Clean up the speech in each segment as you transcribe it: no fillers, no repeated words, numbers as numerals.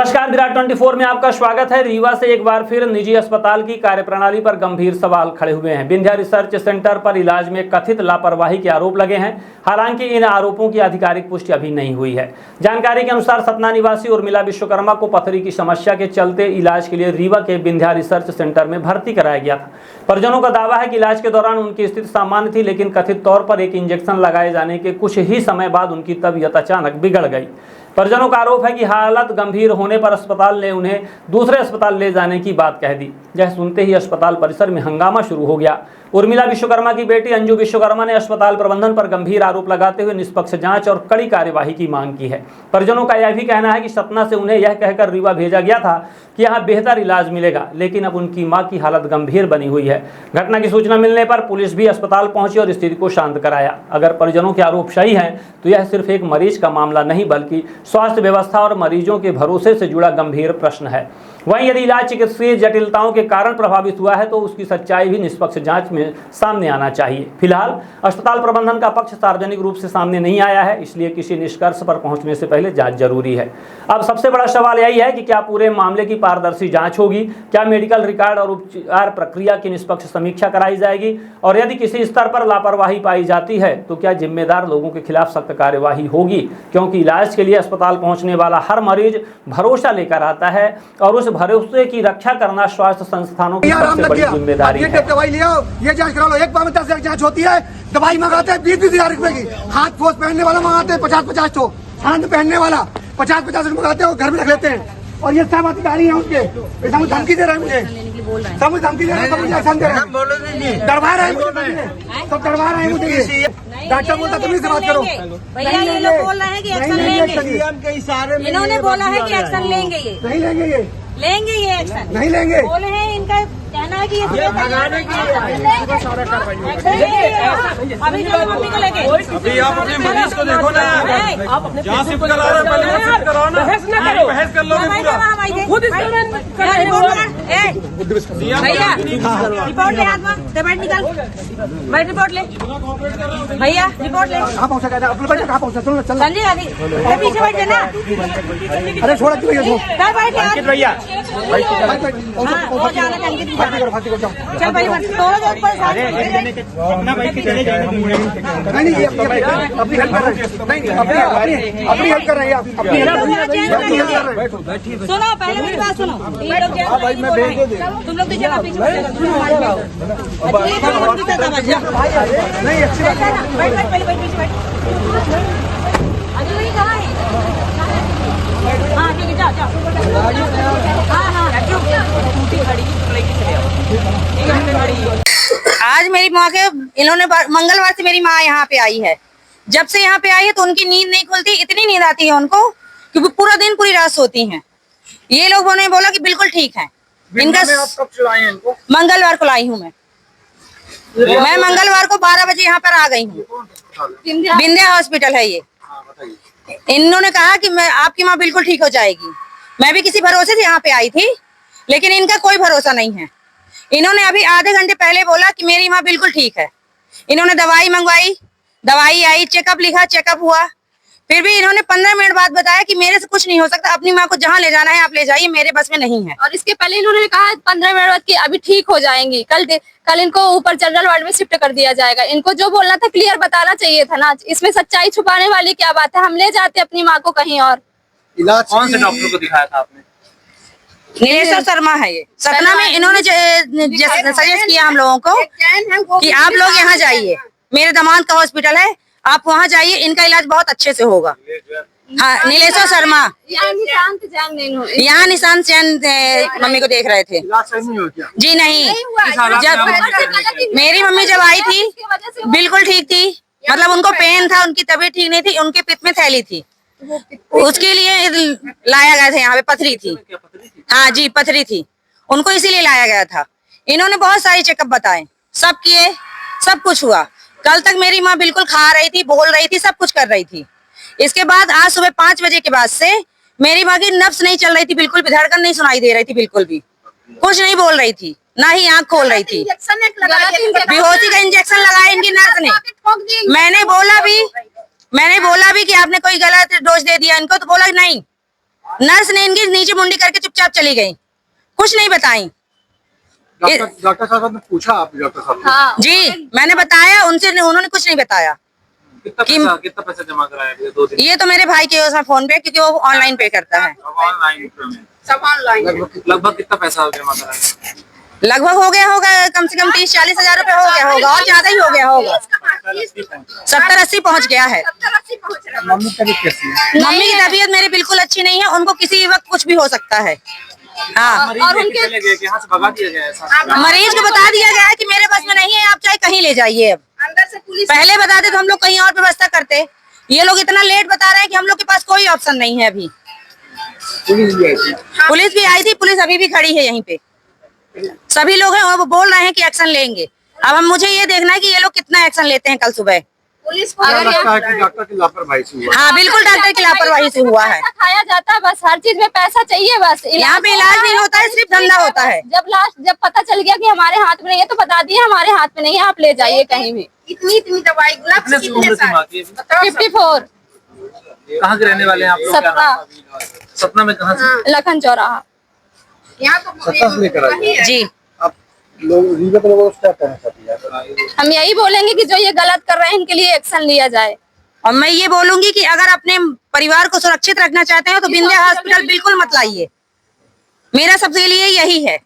नमस्कार, विराट 24 में आपका स्वागत है। रीवा से एक बार फिर निजी अस्पताल की कार्यप्रणाली पर गंभीर सवाल खड़े हुए हैं। विंध्या रिसर्च सेंटर पर इलाज में कथित लापरवाही के आरोप लगे हैं। हालांकि इन आरोपों की आधिकारिक पुष्टि अभी नहीं हुई है। जानकारी के अनुसार सतना निवासी उर्मिला विश्वकर्मा को पथरी की समस्या के चलते इलाज के लिए रीवा के विंध्या रिसर्च सेंटर में भर्ती कराया गया था। परिजनों का दावा है कि इलाज के दौरान उनकी स्थिति सामान्य थी, लेकिन कथित तौर पर एक इंजेक्शन लगाए जाने के कुछ ही समय बाद उनकी तबीयत अचानक बिगड़ गई। परिजनों का आरोप है कि हालत गंभीर होने पर अस्पताल ने उन्हें दूसरे अस्पताल ले जाने की बात कह दी। यह सुनते ही अस्पताल परिसर में हंगामा शुरू हो गया। उर्मिला विश्वकर्मा की बेटी अंजू विश्वकर्मा ने अस्पताल प्रबंधन पर गंभीर आरोप लगाते हुए निष्पक्ष जांच और कड़ी कार्यवाही की मांग की है। परिजनों का यह भी कहना है कि सतना से उन्हें यह कहकर रीवा भेजा गया था कि यहाँ बेहतर इलाज मिलेगा, लेकिन अब उनकी मां की हालत गंभीर बनी हुई है। घटना की सूचना मिलने पर पुलिस भी अस्पताल पहुंची और स्थिति को शांत कराया। अगर परिजनों के आरोप सही हैं तो यह सिर्फ एक मरीज का मामला नहीं, बल्कि स्वास्थ्य व्यवस्था और मरीजों के भरोसे से जुड़ा गंभीर प्रश्न है। वहीं यदि इलाज चिकित्सीय जटिलताओं के कारण प्रभावित हुआ है तो उसकी सच्चाई भी निष्पक्ष जांच में सामने आना चाहिए। फिलहाल अस्पताल प्रबंधन का पक्ष सार्वजनिक रूप से सामने नहीं आया है, इसलिए किसी निष्कर्ष पर पहुंचने से पहले जांच जरूरी है। अब सबसे बड़ा सवाल यही है कि क्या पूरे मामले की पारदर्शी जांच होगी, क्या मेडिकल रिकॉर्ड और उपचार प्रक्रिया की निष्पक्ष समीक्षा कराई जाएगी, और यदि किसी स्तर पर लापरवाही पाई जाती है तो क्या जिम्मेदार लोगों के खिलाफ सख्त कार्यवाही होगी, क्योंकि इलाज के लिए अस्पताल पहुंचने वाला हर मरीज भरोसा लेकर आता है और उस भरोसे की रक्षा करना स्वास्थ्य संस्थानों की सबसे बड़ी जिम्मेदारी है। दवाई लिया, ये जांच करा लो। एक बार में 10 जांच होती है। दवाई मंगाते हैं 20-20 हजार रुपए की। हाथ फोस पहनने वाला मंगाते हैं 50-50 तो, हाथ पहनने वाला 50-50 मंगाते हैं और घर में रख लेते हैं। और ये सब अधिकारी हैं उनके, सब धमकी दे रहे हैं मुझे, सब धमकी दे रहे हैं, सब मुझे एक्शन दे रहे हैं, डरवा रहे हैं मुझे, सब डरवा रहे हैं मुझे। डॉक्टर बोलता तुम से बात करो। भैया ये लोग बोल रहे हैं कि एक्शन लेंगे, इन्होंने बोला है कि एक्शन लेंगे। ये नहीं लेंगे, ये लेंगे, ये एक्शन नहीं लेंगे। बोले हैं, इनका कहना है कि ये भगाने की अभी जो मम्मी को लेके अभी आप अपने मरीज को देखो ना, जहाँ शिफ्ट करा रहे हैं पहले शिफ्ट कराओ ना, बहस कर लोगे पूरा। भैया रिपोर्ट ले, हाथ में दबाई निकाल, भाई रिपोर्ट ले भैया, रिपोर्ट ले। कहाँ पहुँचा? कहाँ पहुँचा? चलो चल संजय अभी पीछे बैठ ना। अरे छोड़ा भैया चल भाई नहीं, अपनी हेल्प कर रहे हैं, अपनी हेल्प कर रहे हैं, सुनो, पहले मेरी बात सुनो। तुम लोग पीछे नहीं, अच्छी बात है। पहले पीछे बैठ। अजय कहाँ है? हाँ ठीक है, जाओ। आज मेरी माँ के इन्होंने मंगलवार से मेरी माँ यहाँ पे आई है। जब से यहाँ पे आई है तो उनकी नींद नहीं खुलती, इतनी नींद आती है उनको कि पूरा दिन पूरी रात सोती हैं। ये लोगों ने बोला कि बिल्कुल ठीक है। इनका कब चलाए इनको? मंगलवार को लाई हूँ मैं मंगलवार को 12 बजे यहाँ पर आ गई हूँ। विंध्या हॉस्पिटल है ये। इन्होंने कहा कि मैं आपकी माँ बिल्कुल ठीक हो जाएगी। मैं भी किसी भरोसे से यहाँ पे आई थी, लेकिन इनका कोई भरोसा नहीं है। इन्होंने अभी आधे घंटे पहले बोला कि मेरी माँ बिल्कुल ठीक है। इन्होंने दवाई मंगवाई, दवाई आई, चेकअप लिखा, चेकअप हुआ, फिर भी इन्होंने 15 मिनट बाद बताया कि मेरे से कुछ नहीं हो सकता, अपनी माँ को जहाँ ले जाना है आप ले जाइए, मेरे बस में नहीं है। और इसके पहले इन्होंने कहा 15 मिनट बाद कि अभी ठीक हो जाएंगी, कल इनको ऊपर जनरल वार्ड में शिफ्ट कर दिया जाएगा। इनको जो बोलना था क्लियर बताना चाहिए था ना, इसमें सच्चाई छुपाने वाली क्या बात है? हम ले जाते अपनी माँ को कहीं और। इलाज कौन से डॉक्टर को दिखाया था आपने? नीलेश्वर शर्मा है ये, सतना में। इन्होंने सजेस्ट किया हम लोगों को कि आप लोग यहाँ जाइए, मेरे दामाद का हॉस्पिटल है, आप वहाँ जाइए, इनका इलाज बहुत अच्छे से होगा। हाँ, नीलेश्वर शर्मा यहाँ निशांत चैन मम्मी को देख रहे थे। जी नहीं, जब मेरी मम्मी जब आई थी बिल्कुल ठीक थी, मतलब उनको पेन था, उनकी तबीयत ठीक नहीं थी, उनके पित्त में थैली थी, उसके लिए लाया गया था। यहाँ पे पथरी थी। हाँ जी, पथरी थी, उनको इसीलिए लाया गया था। इन्होंने बहुत सारी चेकअप बताए, सब किए, सब कुछ हुआ। कल तक मेरी माँ बिल्कुल खा रही थी, बोल रही थी, सब कुछ कर रही थी। इसके बाद आज सुबह 5 बजे के बाद से मेरी माँ की नब्ज नहीं चल रही थी, बिल्कुल भी धड़कन नहीं सुनाई दे रही थी, बिल्कुल भी कुछ नहीं बोल रही थी, ना ही आंख खोल रही थी। बेहोशी का इंजेक्शन लगाया इनकी नर्स ने। मैंने बोला भी कि आपने कोई गलत डोज दे दिया इनको, तो बोला नहीं, नर्स ने इनकी नीचे मुंडी करके चुपचाप चली गई, कुछ नहीं बताई। डॉक्टर साहब ने पूछा आप डॉक्टर साहब हाँ जी मैंने बताया उनसे, उन्होंने कुछ नहीं बताया। कितना पैसा जमा कराया भैया 2 दिन? ये तो मेरे भाई के उसमें फोन पे, क्योंकि वो ऑनलाइन पे करता है। ऑनलाइन सब ऑनलाइन। लगभग कितना पैसा जमा कराया? लगभग हो गया होगा कम से कम 30-40 हजार रुपए हो गया होगा, और ज्यादा ही हो गया होगा। 70-80 पहुंच गया है। मम्मी की तबीयत कैसी है? मम्मी की तबीयत मेरी बिल्कुल अच्छी नहीं है, उनको किसी वक्त कुछ भी हो सकता है। हाँ, और उनके चले गए कि यहाँ से भगा दिया गया ऐसा? मरीज को बता दिया गया है कि मेरे बस में नहीं है, आप चाहे कहीं ले जाइए। अब अंदर से पुलिस पहले बताते तो हम लोग कहीं और व्यवस्था करते। ये लोग इतना लेट बता रहे हैं कि हम लोग के पास कोई ऑप्शन नहीं है अभी। पुलिस भी आई थी। पुलिस भी आई थी, पुलिस अभी भी खड़ी है यहीं पे। सभी लोग हैं, वो बोल रहे हैं कि एक्शन लेंगे। अब हम मुझे ये देखना है कि ये लोग कितना एक्शन लेते हैं कल सुबह। पुलिस को अगर लगता है कि डॉक्टर की लापरवाही से हुआ। हाँ बिल्कुल, डॉक्टर की लापरवाही से हुआ है। पैसा खाया जाता है, बस हर चीज में पैसा चाहिए। बस यहाँ पे इलाज नहीं होता है, सिर्फ धंधा होता है। जब पता चल गया कि हमारे हाथ में नहीं है तो बता दिए हमारे हाथ में नहीं है, आप ले जाइए कहीं भी। इतनी दवाई कितने सी उम्र थी माँ की? 54 कहाँ के रहने वाले हैं आप लोग? क्या सतना। नाम है? सतना में कहाँ से? लखन चौराहा। यहाँ तो सत्ता से लेकर आई है। जी अब लोग रीवा के लोगों को क्या कहना चाहती है? हम यही बोलेंगे कि जो ये गलत कर रहे हैं इनके लिए एक्शन लिया जाए। और मैं ये बोलूंगी कि अगर अपने परिवार को सुरक्षित रखना चाहते हैं तो विंध्या हॉस्पिटल बिल्कुल मत लाइए। मेरा सबके लिए यही है।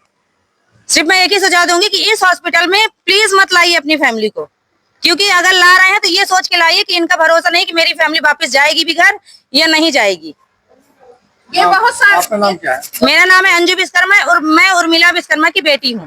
सिर्फ मैं एक ही सुझाव दूंगी कि इस हॉस्पिटल में प्लीज मत लाइए अपनी फैमिली को, क्योंकि अगर ला रहे हैं तो ये सोच के लाइए कि इनका भरोसा नहीं कि मेरी फैमिली वापस जाएगी भी घर या नहीं जाएगी। ये बहुत सारे। आपका नाम क्या है? मेरा नाम है अंजू विश्वकर्मा और मैं उर्मिला विश्वकर्मा की बेटी हूँ।